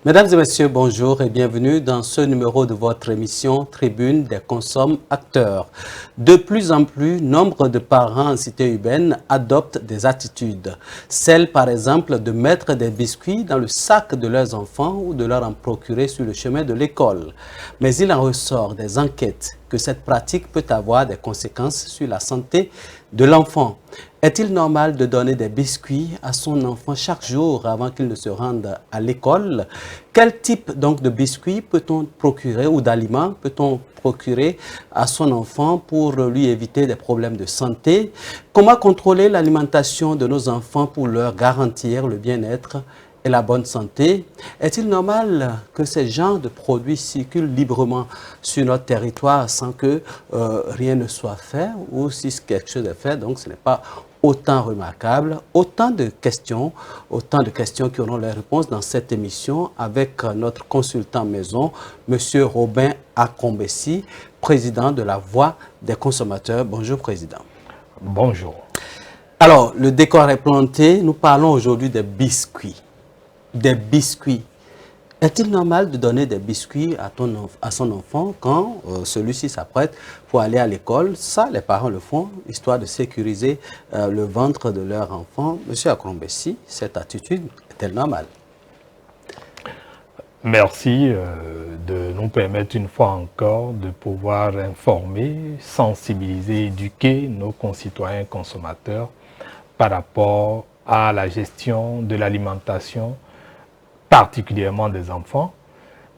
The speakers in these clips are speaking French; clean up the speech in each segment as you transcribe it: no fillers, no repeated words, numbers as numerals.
Mesdames et messieurs, bonjour et bienvenue dans ce numéro de votre émission Tribune des consommateurs. De plus en plus, nombre de parents en cité urbaine adoptent des attitudes. Celle, par exemple, de mettre des biscuits dans le sac de leurs enfants ou de leur en procurer sur le chemin de l'école. Mais il en ressort des enquêtes que cette pratique peut avoir des conséquences sur la santé de l'enfant. Est-il normal de donner des biscuits à son enfant chaque jour avant qu'il ne se rende à l'école? Quel type donc de biscuits peut-on procurer ou d'aliments peut-on procurer à son enfant pour lui éviter des problèmes de santé? Comment contrôler l'alimentation de nos enfants pour leur garantir le bien-être et la bonne santé? Est-il normal que ces genres de produits circulent librement sur notre territoire sans que rien ne soit fait, ou si quelque chose est fait, donc ce n'est pas autant remarquable? Autant de questions qui auront les réponses dans cette émission avec notre consultant maison, M. Robin Akombesi, président de la Voix des consommateurs. Bonjour, président. Bonjour. Alors, le décor est planté. Nous parlons aujourd'hui des biscuits. Des biscuits. Est-il normal de donner des biscuits à son enfant quand celui-ci s'apprête pour aller à l'école? Ça, les parents le font, histoire de sécuriser le ventre de leur enfant. Monsieur Akombesi, cette attitude est-elle normale? Merci de nous permettre une fois encore de pouvoir informer, sensibiliser, éduquer nos concitoyens consommateurs par rapport à la gestion de l'alimentation, particulièrement des enfants.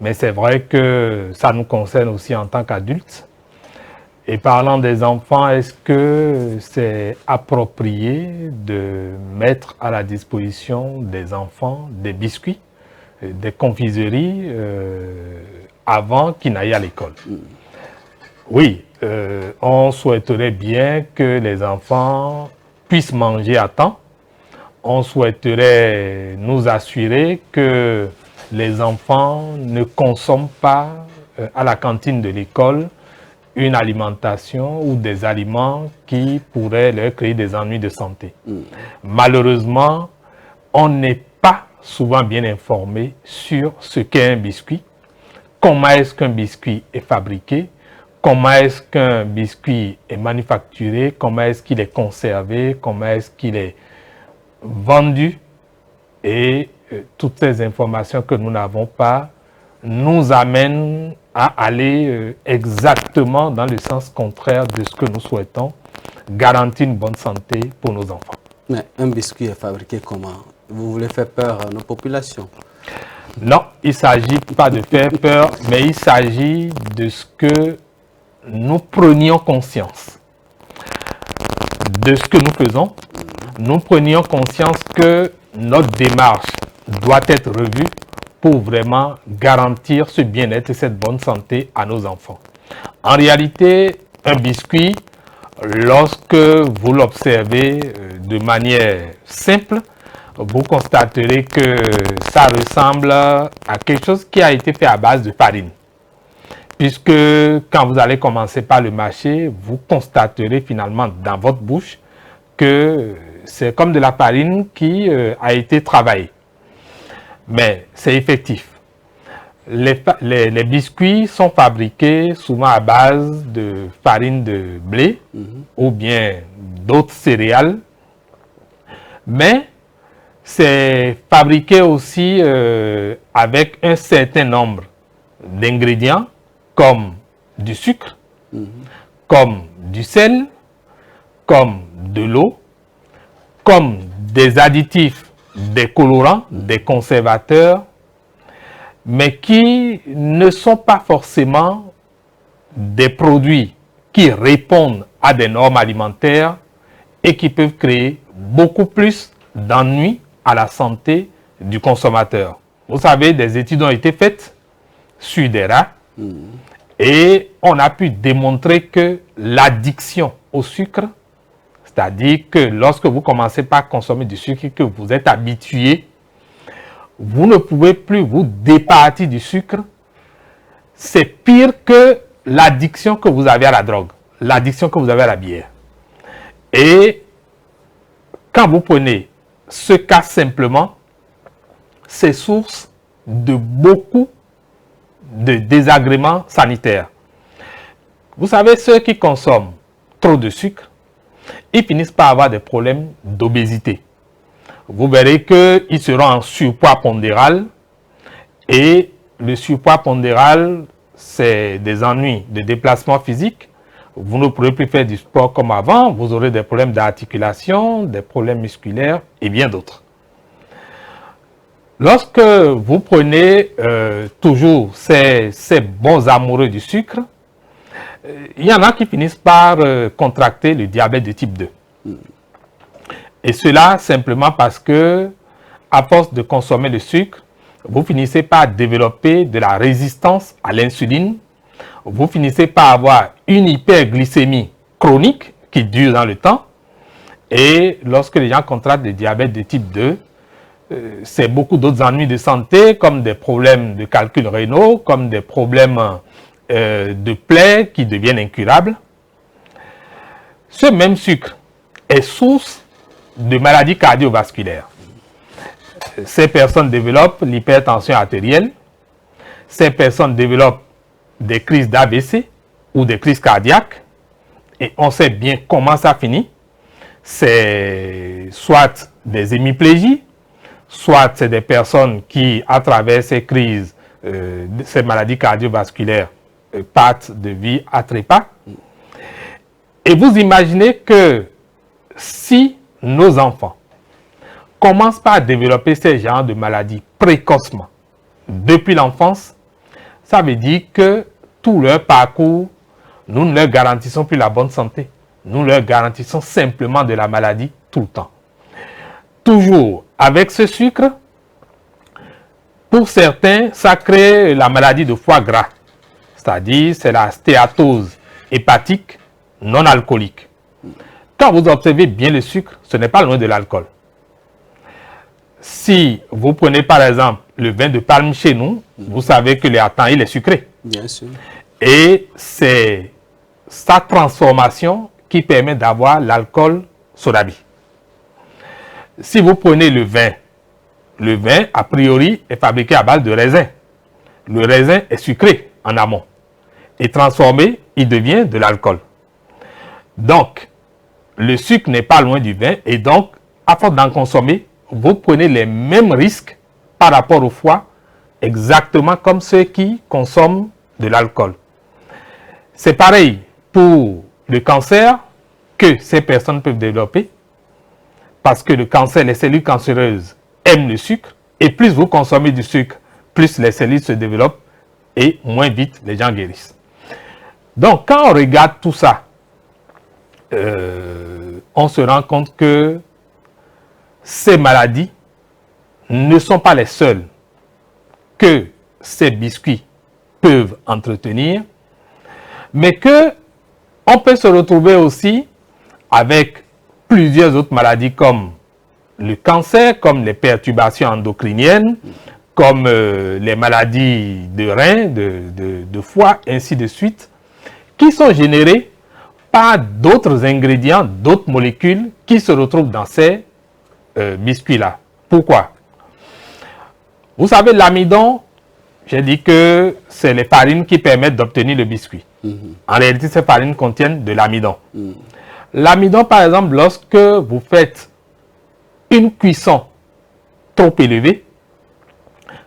Mais c'est vrai que ça nous concerne aussi en tant qu'adultes. Et parlant des enfants, est-ce que c'est approprié de mettre à la disposition des enfants des biscuits, des confiseries avant qu'ils n'aillent à l'école? Oui, on souhaiterait bien que les enfants puissent manger à temps. On souhaiterait nous assurer que les enfants ne consomment pas à la cantine de l'école une alimentation ou des aliments qui pourraient leur créer des ennuis de santé. Malheureusement, on n'est pas souvent bien informé sur ce qu'est un biscuit, comment est-ce qu'un biscuit est fabriqué, comment est-ce qu'un biscuit est manufacturé, comment est-ce qu'il est conservé, comment est-ce qu'il est vendu, et toutes ces informations que nous n'avons pas nous amènent à aller exactement dans le sens contraire de ce que nous souhaitons, garantir une bonne santé pour nos enfants. Mais un biscuit est fabriqué comment? Vous voulez faire peur à nos populations? Non, il ne s'agit pas de faire peur, mais il s'agit de ce que nous prenions conscience de ce que nous faisons. Nous prenions conscience que notre démarche doit être revue pour vraiment garantir ce bien-être et cette bonne santé à nos enfants. En réalité, un biscuit, lorsque vous l'observez de manière simple, vous constaterez que ça ressemble à quelque chose qui a été fait à base de farine. Puisque quand vous allez commencer par le mâcher, vous constaterez finalement dans votre bouche que c'est comme de la farine qui a été travaillée. Mais c'est effectif. Les biscuits sont fabriqués souvent à base de farine de blé ou bien d'autres céréales. Mais c'est fabriqué aussi avec un certain nombre d'ingrédients comme du sucre, comme du sel, comme de l'eau, comme des additifs, des colorants, des conservateurs, mais qui ne sont pas forcément des produits qui répondent à des normes alimentaires et qui peuvent créer beaucoup plus d'ennuis à la santé du consommateur. Vous savez, des études ont été faites sur des rats et on a pu démontrer que l'addiction au sucre, c'est-à-dire que lorsque vous commencez par consommer du sucre et que vous êtes habitué, vous ne pouvez plus vous départir du sucre. C'est pire que l'addiction que vous avez à la drogue, l'addiction que vous avez à la bière. Et quand vous prenez ce cas simplement, c'est source de beaucoup de désagréments sanitaires. Vous savez, ceux qui consomment trop de sucre, ils finissent par avoir des problèmes d'obésité. Vous verrez qu'ils seront en surpoids pondéral et le surpoids pondéral, c'est des ennuis de déplacement physique. Vous ne pourrez plus faire du sport comme avant, vous aurez des problèmes d'articulation, des problèmes musculaires et bien d'autres. Lorsque vous prenez toujours ces bons amoureux du sucre, il y en a qui finissent par contracter le diabète de type 2. Et cela simplement parce que, à force de consommer le sucre, vous finissez par développer de la résistance à l'insuline. Vous finissez par avoir une hyperglycémie chronique qui dure dans le temps. Et lorsque les gens contractent le diabète de type 2, c'est beaucoup d'autres ennuis de santé, comme des problèmes de calcul rénaux, comme des problèmes de plaies qui deviennent incurables. Ce même sucre est source de maladies cardiovasculaires. Ces personnes développent l'hypertension artérielle, ces personnes développent des crises d'AVC ou des crises cardiaques, et on sait bien comment ça finit. C'est soit des hémiplégies, soit c'est des personnes qui, à travers ces crises, ces maladies cardiovasculaires, partent de vie à trépas. Et vous imaginez que si nos enfants commencent par développer ces genres de maladies précocement, depuis l'enfance, ça veut dire que tout leur parcours, nous ne leur garantissons plus la bonne santé. Nous leur garantissons simplement de la maladie tout le temps. Toujours avec ce sucre, pour certains, ça crée la maladie de foie gras. C'est-à-dire, c'est la stéatose hépatique non alcoolique. Quand vous observez bien le sucre, ce n'est pas loin de l'alcool. Si vous prenez par exemple le vin de palme chez nous, vous savez que il est sucré. Bien sûr. Et c'est sa transformation qui permet d'avoir l'alcool sodabi. Si vous prenez le vin, a priori, est fabriqué à base de raisin. Le raisin est sucré en amont. Et transformé, il devient de l'alcool. Donc, le sucre n'est pas loin du vin. Et donc, à force d'en consommer, vous prenez les mêmes risques par rapport au foie, exactement comme ceux qui consomment de l'alcool. C'est pareil pour le cancer que ces personnes peuvent développer. Parce que le cancer, les cellules cancéreuses aiment le sucre. Et plus vous consommez du sucre, plus les cellules se développent et moins vite les gens guérissent. Donc, quand on regarde tout ça, on se rend compte que ces maladies ne sont pas les seules que ces biscuits peuvent entretenir, mais que on peut se retrouver aussi avec plusieurs autres maladies comme le cancer, comme les perturbations endocriniennes, comme les maladies de reins, de foie, ainsi de suite, qui sont générées par d'autres ingrédients, d'autres molécules qui se retrouvent dans ces biscuits-là. Pourquoi? Vous savez, l'amidon, j'ai dit que c'est les farines qui permettent d'obtenir le biscuit. En réalité, ces farines contiennent de l'amidon. L'amidon, par exemple, lorsque vous faites une cuisson trop élevée,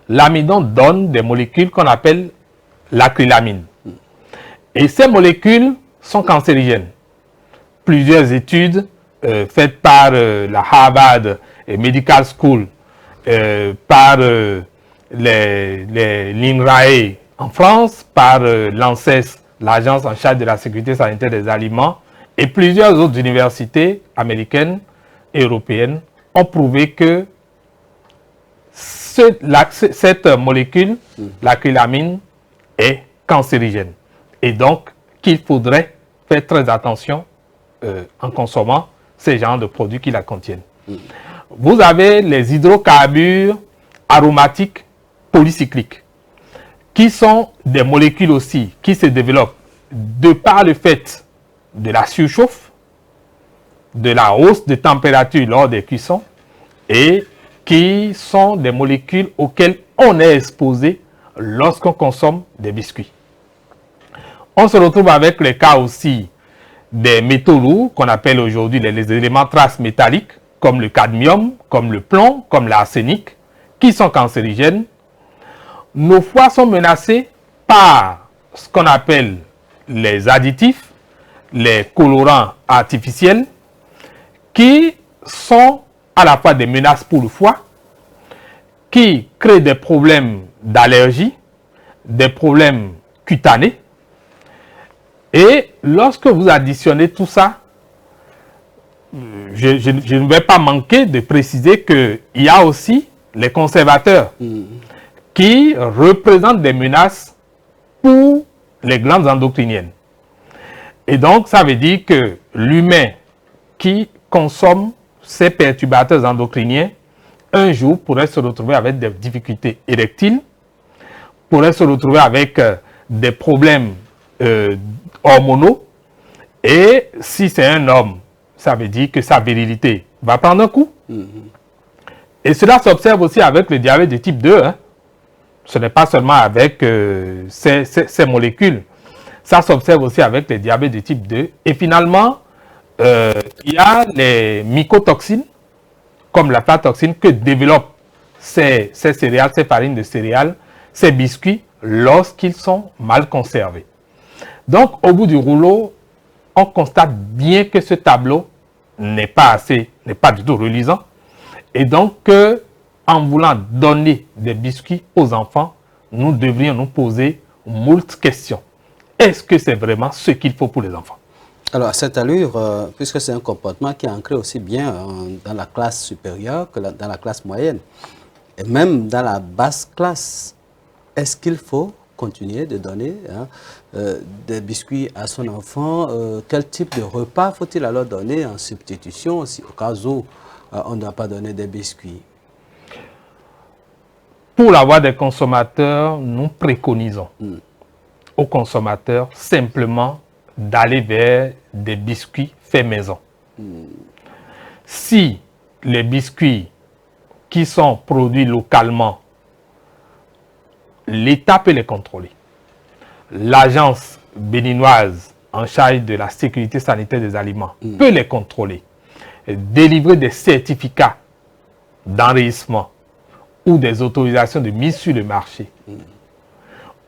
l'amidon donne des molécules qu'on appelle l'acrylamine. Et ces molécules sont cancérigènes. Plusieurs études faites par la Harvard Medical School, par l'INRAE en France, par l'ANSES, l'Agence en charge de la sécurité sanitaire des aliments, et plusieurs autres universités américaines et européennes ont prouvé que cette molécule, l'acrylamine, est cancérigène. Et donc, qu'il faudrait faire très attention en consommant ces genres de produits qui la contiennent. Vous avez les hydrocarbures aromatiques polycycliques, qui sont des molécules aussi qui se développent de par le fait de la surchauffe, de la hausse de température lors des cuissons, et qui sont des molécules auxquelles on est exposé lorsqu'on consomme des biscuits. On se retrouve avec les cas aussi des métaux lourds qu'on appelle aujourd'hui les éléments traces métalliques, comme le cadmium, comme le plomb, comme l'arsenic, qui sont cancérigènes. Nos foies sont menacés par ce qu'on appelle les additifs, les colorants artificiels, qui sont à la fois des menaces pour le foie, qui créent des problèmes d'allergie, des problèmes cutanés. Et lorsque vous additionnez tout ça, je ne vais pas manquer de préciser qu'il y a aussi les conservateurs qui représentent des menaces pour les glandes endocriniennes. Et donc, ça veut dire que l'humain qui consomme ces perturbateurs endocriniens, un jour pourrait se retrouver avec des difficultés érectiles, pourrait se retrouver avec des problèmes hormonaux. Et si c'est un homme, ça veut dire que sa virilité va prendre un coup. Et cela s'observe aussi avec le diabète de type 2. Hein. Ce n'est pas seulement avec ces molécules. Ça s'observe aussi avec les diabètes de type 2. Et finalement, il y a les mycotoxines, comme la platoxine, que développent ces céréales, ces farines de céréales, ces biscuits, lorsqu'ils sont mal conservés. Donc, au bout du rouleau, on constate bien que ce tableau n'est pas du tout reluisant. Et donc, en voulant donner des biscuits aux enfants, nous devrions nous poser moult questions. Est-ce que c'est vraiment ce qu'il faut pour les enfants? Alors, à cette allure, puisque c'est un comportement qui est ancré aussi bien dans la classe supérieure que dans la classe moyenne, et même dans la basse classe, est-ce qu'il faut continuer de donner des biscuits à son enfant? Quel type de repas faut-il alors donner en substitution, si, au cas où on ne doit pas donner des biscuits? Pour la voix des consommateurs, nous préconisons aux consommateurs simplement d'aller vers des biscuits faits maison. Si les biscuits qui sont produits localement, l'État peut les contrôler. L'agence béninoise en charge de la sécurité sanitaire des aliments peut les contrôler, délivrer des certificats d'enregistrement ou des autorisations de mise sur le marché,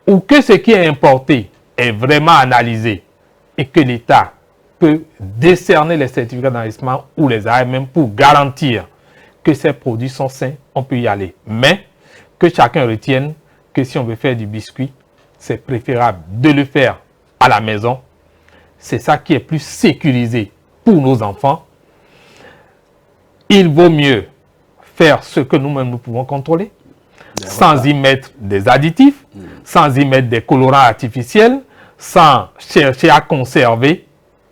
ou que ce qui est importé est vraiment analysé et que l'État peut décerner les certificats d'enregistrement ou les AMM pour garantir que ces produits sont sains, on peut y aller. Mais que chacun retienne que si on veut faire du biscuit, c'est préférable de le faire à la maison. C'est ça qui est plus sécurisé pour nos enfants. Il vaut mieux faire ce que nous-mêmes nous pouvons contrôler, sans y mettre des additifs, sans y mettre des colorants artificiels, sans chercher à conserver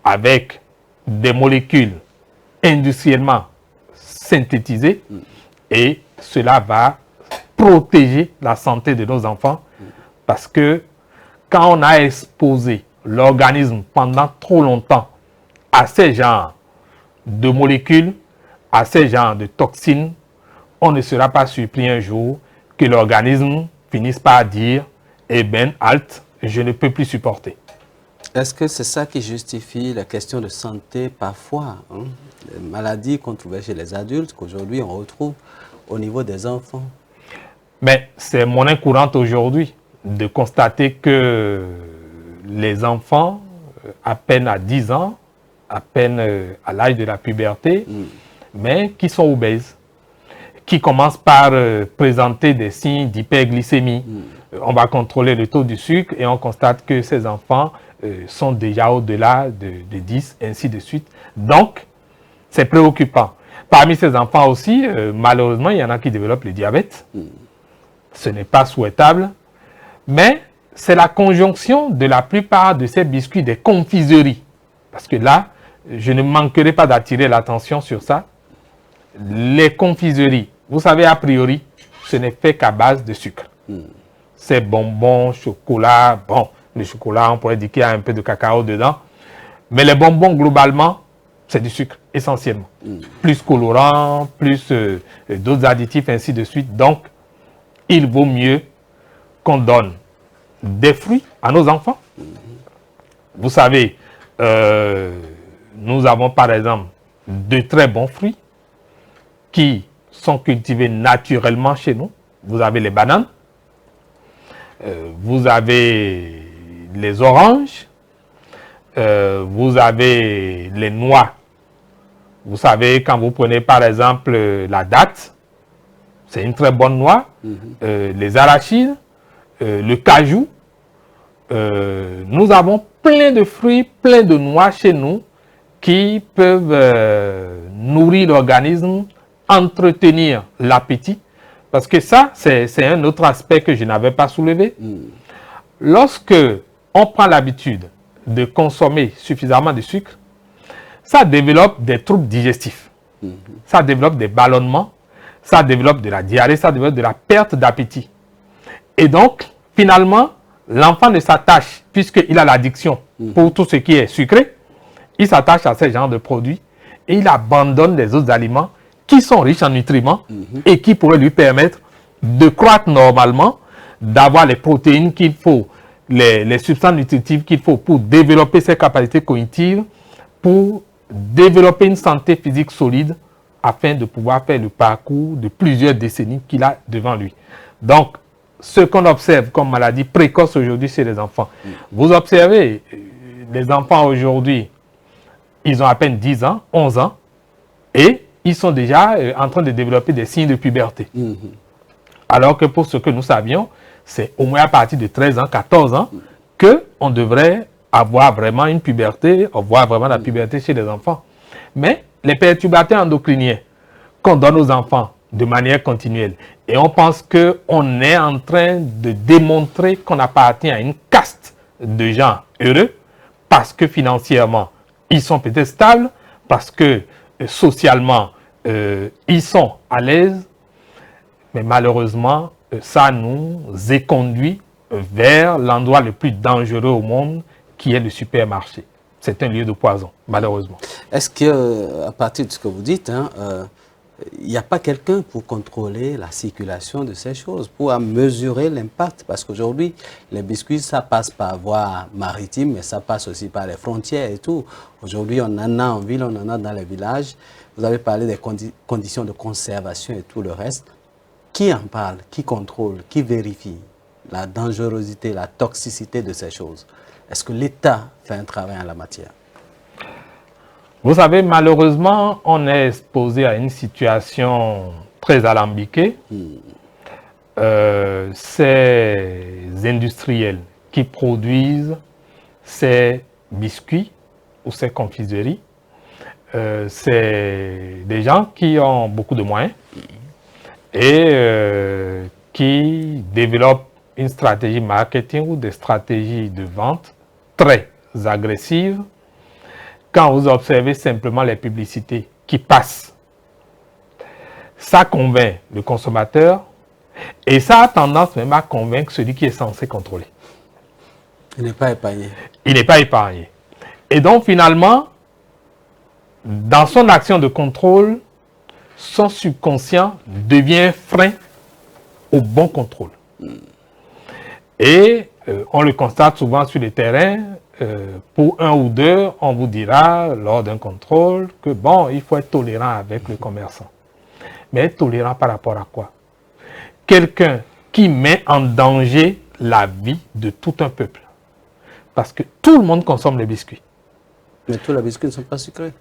avec des molécules industriellement synthétisées. Et cela va protéger la santé de nos enfants, parce que quand on a exposé l'organisme pendant trop longtemps à ces genres de molécules, à ces genres de toxines, on ne sera pas surpris un jour que l'organisme finisse par dire « Eh bien, halte, je ne peux plus supporter ». Est-ce que c'est ça qui justifie la question de santé parfois, les maladies qu'on trouvait chez les adultes, qu'aujourd'hui on retrouve au niveau des enfants? Mais c'est monnaie courante aujourd'hui de constater que les enfants, à peine à 10 ans, à peine à l'âge de la puberté, mais qui sont obèses, qui commencent par présenter des signes d'hyperglycémie. On va contrôler le taux du sucre et on constate que ces enfants sont déjà au-delà de 10, ainsi de suite. Donc, c'est préoccupant. Parmi ces enfants aussi, malheureusement, il y en a qui développent le diabète. Ce n'est pas souhaitable, mais c'est la conjonction de la plupart de ces biscuits des confiseries. Parce que là, je ne manquerai pas d'attirer l'attention sur ça. Les confiseries, vous savez, a priori, ce n'est fait qu'à base de sucre. Ces bonbons, chocolat, bon, le chocolat, on pourrait dire qu'il y a un peu de cacao dedans. Mais les bonbons, globalement, c'est du sucre, essentiellement. Plus colorant, plus d'autres additifs, ainsi de suite. Donc, il vaut mieux qu'on donne des fruits à nos enfants. Vous savez, nous avons par exemple de très bons fruits qui sont cultivés naturellement chez nous. Vous avez les bananes, vous avez les oranges, vous avez les noix. Vous savez, quand vous prenez par exemple la date, c'est une très bonne noix, les arachides, le cajou. Nous avons plein de fruits, plein de noix chez nous qui peuvent nourrir l'organisme, entretenir l'appétit. Parce que ça, c'est un autre aspect que je n'avais pas soulevé. Lorsque on prend l'habitude de consommer suffisamment de sucre, ça développe des troubles digestifs. Ça développe des ballonnements, ça développe de la diarrhée, ça développe de la perte d'appétit. Et donc, finalement, l'enfant ne s'attache, puisqu'il a l'addiction pour tout ce qui est sucré, il s'attache à ce genre de produits et il abandonne les autres aliments qui sont riches en nutriments et qui pourraient lui permettre de croître normalement, d'avoir les protéines qu'il faut, les substances nutritives qu'il faut pour développer ses capacités cognitives, pour développer une santé physique solide afin de pouvoir faire le parcours de plusieurs décennies qu'il a devant lui. Donc, ce qu'on observe comme maladie précoce aujourd'hui chez les enfants, vous observez, les enfants aujourd'hui, ils ont à peine 10 ans, 11 ans, et ils sont déjà en train de développer des signes de puberté. Alors que pour ce que nous savions, c'est au moins à partir de 13 ans, 14 ans, qu'on devrait avoir vraiment une puberté, voir vraiment la puberté chez les enfants. Mais les perturbateurs endocriniens qu'on donne aux enfants de manière continuelle, et on pense qu'on est en train de démontrer qu'on appartient à une caste de gens heureux, parce que financièrement, ils sont peut-être stables, parce que socialement, ils sont à l'aise, mais malheureusement, ça nous éconduit vers l'endroit le plus dangereux au monde, qui est le supermarché. C'est un lieu de poison, malheureusement. Est-ce que, à partir de ce que vous dites, il n'y a pas quelqu'un pour contrôler la circulation de ces choses, pour mesurer l'impact? Parce qu'aujourd'hui, les biscuits, ça passe par voie maritime, mais ça passe aussi par les frontières et tout. Aujourd'hui, on en a en ville, on en a dans les villages. Vous avez parlé des conditions de conservation et tout le reste. Qui en parle? Qui contrôle? Qui vérifie la dangerosité, la toxicité de ces choses? Est-ce que l'État fait un travail en la matière? Vous savez, malheureusement, on est exposé à une situation très alambiquée. Ces industriels qui produisent ces biscuits ou ces confiseries, c'est des gens qui ont beaucoup de moyens et qui développent une stratégie marketing ou des stratégies de vente très agressives. Quand vous observez simplement les publicités qui passent, ça convainc le consommateur et ça a tendance même à convaincre celui qui est censé contrôler. Il n'est pas épargné. Il n'est pas épargné. Et donc finalement, dans son action de contrôle, son subconscient devient frein au bon contrôle. Et on le constate souvent sur le terrain. Pour un ou deux, on vous dira lors d'un contrôle que bon, il faut être tolérant avec le commerçant. Mais être tolérant par rapport à quoi? Quelqu'un qui met en danger la vie de tout un peuple. Parce que tout le monde consomme les biscuits. Mais tous les biscuits ne sont pas sucrés.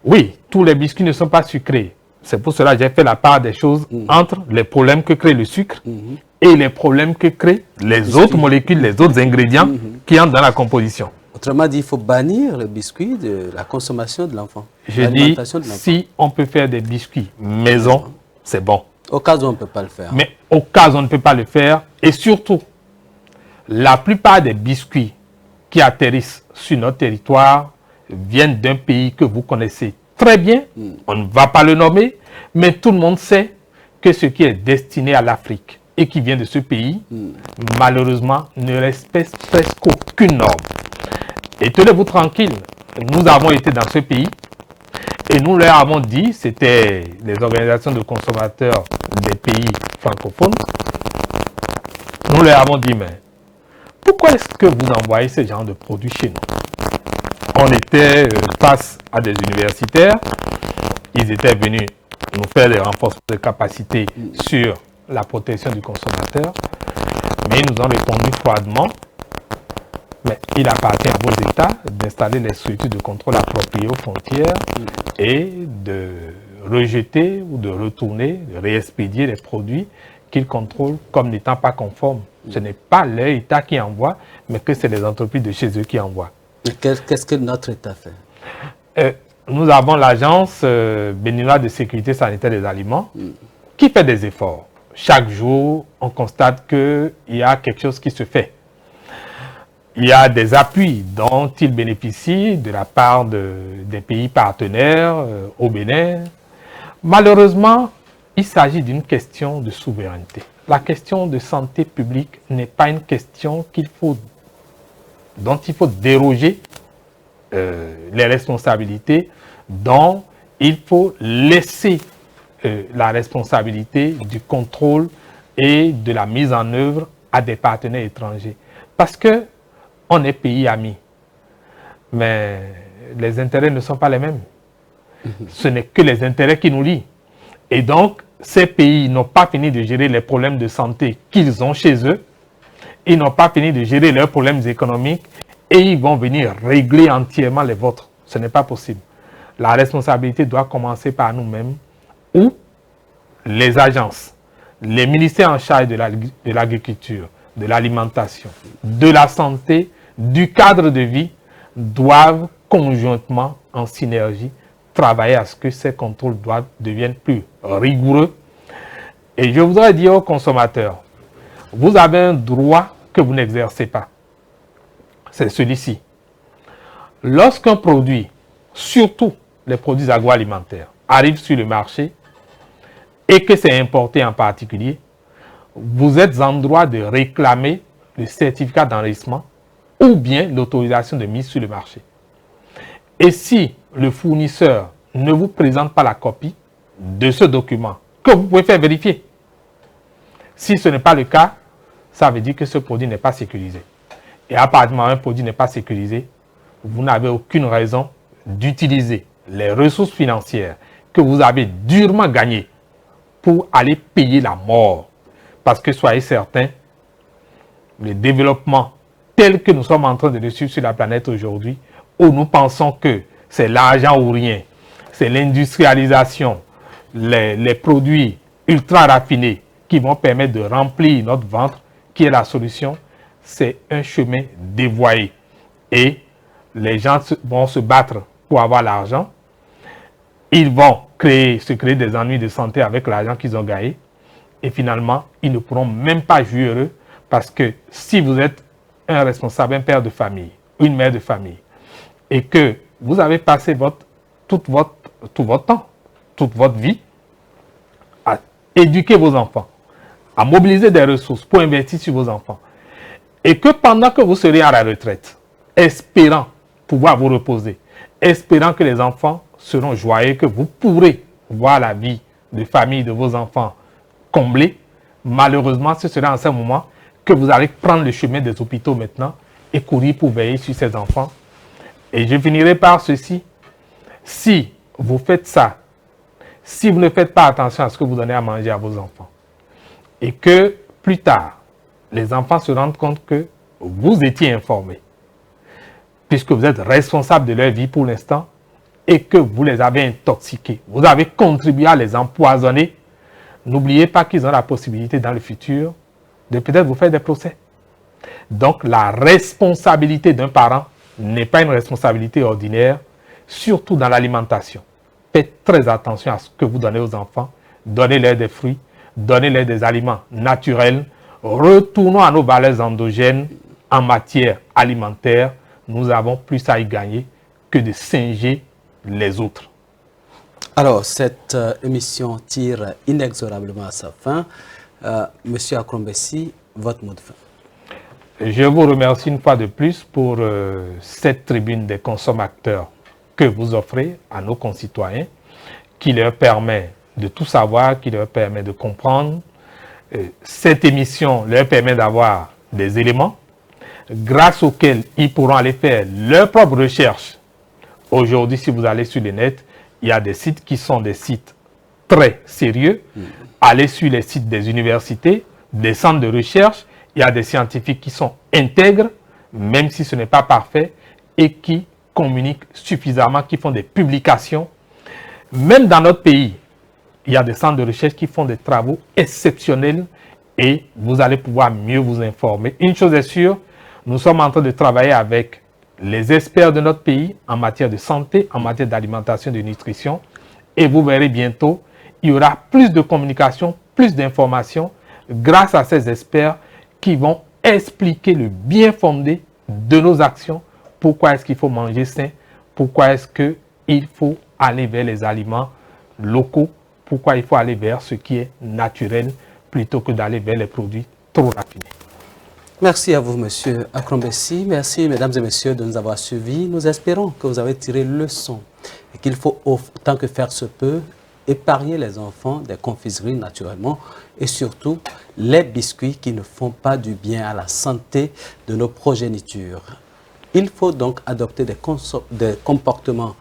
Oui, tous les biscuits ne sont pas sucrés. C'est pour cela que j'ai fait la part des choses entre les problèmes que crée le sucre et les problèmes que créent les autres molécules, les autres ingrédients qui entrent dans la composition. Autrement dit, il faut bannir le biscuit de la consommation de l'enfant. Je dis, si on peut faire des biscuits maison, c'est bon. Au cas où on ne peut pas le faire. Mais au cas où on ne peut pas le faire, et surtout, la plupart des biscuits qui atterrissent sur notre territoire viennent d'un pays que vous connaissez très bien. On ne va pas le nommer, mais tout le monde sait que ce qui est destiné à l'Afrique et qui vient de ce pays, malheureusement, ne respecte presque aucune norme. Et tenez-vous tranquille, nous avons été dans ce pays et nous leur avons dit, c'était les organisations de consommateurs des pays francophones, nous leur avons dit, mais pourquoi est-ce que vous envoyez ce genre de produits chez nous? On était face à des universitaires, ils étaient venus nous faire des renforcements de capacité sur la protection du consommateur, mais ils nous ont répondu froidement, mais il appartient à vos États d'installer les structures de contrôle appropriées aux frontières et de rejeter ou de retourner, de réexpédier les produits qu'ils contrôlent comme n'étant pas conformes. Ce n'est pas leur État qui envoie, mais que c'est les entreprises de chez eux qui envoient. Qu'est-ce que notre État fait? Nous avons l'Agence béninoise de sécurité sanitaire des aliments qui fait des efforts. Chaque jour, on constate qu'il y a quelque chose qui se fait. Il y a des appuis dont ils bénéficient de la part des pays partenaires au Bénin. Malheureusement, il s'agit d'une question de souveraineté. La question de santé publique n'est pas une question dont il faut déroger les responsabilités, dont il faut laisser la responsabilité du contrôle et de la mise en œuvre à des partenaires étrangers. Parce que on est pays amis, mais les intérêts ne sont pas les mêmes. Ce n'est que les intérêts qui nous lient. Et donc, ces pays n'ont pas fini de gérer les problèmes de santé qu'ils ont chez eux. Ils n'ont pas fini de gérer leurs problèmes économiques et ils vont venir régler entièrement les vôtres. Ce n'est pas possible. La responsabilité doit commencer par nous-mêmes ou les agences, les ministères en charge de l'agriculture, de l'alimentation, de la santé, du cadre de vie doivent conjointement, en synergie, travailler à ce que ces contrôles deviennent plus rigoureux. Et je voudrais dire aux consommateurs, vous avez un droit que vous n'exercez pas. C'est celui-ci. Lorsqu'un produit, surtout les produits agroalimentaires, arrive sur le marché et que c'est importé en particulier, vous êtes en droit de réclamer le certificat d'enregistrement ou bien l'autorisation de mise sur le marché. Et si le fournisseur ne vous présente pas la copie de ce document, que vous pouvez faire vérifier, si ce n'est pas le cas, ça veut dire que ce produit n'est pas sécurisé. Et à partir du moment où un produit n'est pas sécurisé, vous n'avez aucune raison d'utiliser les ressources financières que vous avez durement gagnées pour aller payer la mort. Parce que soyez certains, le développement tel que nous sommes en train de le suivre sur la planète aujourd'hui, où nous pensons que c'est l'argent ou rien, c'est l'industrialisation, les produits ultra raffinés qui vont permettre de remplir notre ventre, qui est la solution, c'est un chemin dévoyé. Et les gens vont se battre pour avoir l'argent. Ils vont se créer des ennuis de santé avec l'argent qu'ils ont gagné. Et finalement, ils ne pourront même pas jouir heureux parce que si vous êtes un responsable, un père de famille, une mère de famille, et que vous avez passé tout votre temps, toute votre vie à éduquer vos enfants, à mobiliser des ressources pour investir sur vos enfants, et que pendant que vous serez à la retraite, espérant pouvoir vous reposer, espérant que les enfants seront joyeux, que vous pourrez voir la vie de famille de vos enfants comblée, malheureusement, ce sera en ce moment que vous allez prendre le chemin des hôpitaux maintenant et courir pour veiller sur ces enfants. Et je finirai par ceci. Si vous faites ça, si vous ne faites pas attention à ce que vous donnez à manger à vos enfants, et que plus tard, les enfants se rendent compte que vous étiez informés, puisque vous êtes responsable de leur vie pour l'instant, et que vous les avez intoxiqués, vous avez contribué à les empoisonner, n'oubliez pas qu'ils ont la possibilité dans le futur de peut-être vous faire des procès. Donc la responsabilité d'un parent n'est pas une responsabilité ordinaire, surtout dans l'alimentation. Faites très attention à ce que vous donnez aux enfants, donnez-leur des fruits, donnez-leur des aliments naturels, retournons à nos valeurs endogènes en matière alimentaire, nous avons plus à y gagner que de singer les autres. Alors, cette émission tire inexorablement à sa fin. Monsieur Akrombesi, votre mot de fin. Je vous remercie une fois de plus pour cette tribune des consommateurs que vous offrez à nos concitoyens, qui leur permet de tout savoir, qui leur permet de comprendre Cette émission leur permet d'avoir des éléments grâce auxquels ils pourront aller faire leur propre recherche. Aujourd'hui, si vous allez sur le net, il y a des sites qui sont des sites très sérieux. Allez sur les sites des universités, des centres de recherche. Il y a des scientifiques qui sont intègres, même si ce n'est pas parfait, et qui communiquent suffisamment, qui font des publications. Même dans notre pays, il y a des centres de recherche qui font des travaux exceptionnels et vous allez pouvoir mieux vous informer. Une chose est sûre, nous sommes en train de travailler avec les experts de notre pays en matière de santé, en matière d'alimentation et de nutrition. Et vous verrez bientôt, il y aura plus de communication, plus d'informations grâce à ces experts qui vont expliquer le bien fondé de nos actions. Pourquoi est-ce qu'il faut manger sain? Pourquoi est-ce qu'il faut aller vers les aliments locaux? Pourquoi il faut aller vers ce qui est naturel plutôt que d'aller vers les produits trop raffinés? Merci à vous, Monsieur Akrombessi. Merci, mesdames et messieurs, de nous avoir suivis. Nous espérons que vous avez tiré leçon et qu'il faut, autant que faire se peut, épargner les enfants des confiseries naturellement et surtout les biscuits qui ne font pas du bien à la santé de nos progénitures. Il faut donc adopter des comportements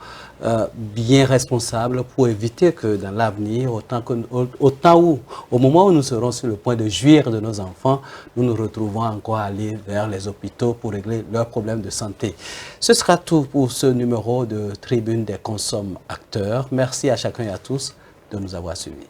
bien responsables pour éviter que dans l'avenir, au moment où nous serons sur le point de jouir de nos enfants, nous nous retrouvons encore à aller vers les hôpitaux pour régler leurs problèmes de santé. Ce sera tout pour ce numéro de Tribune des Consommateurs. Merci à chacun et à tous de nous avoir suivis.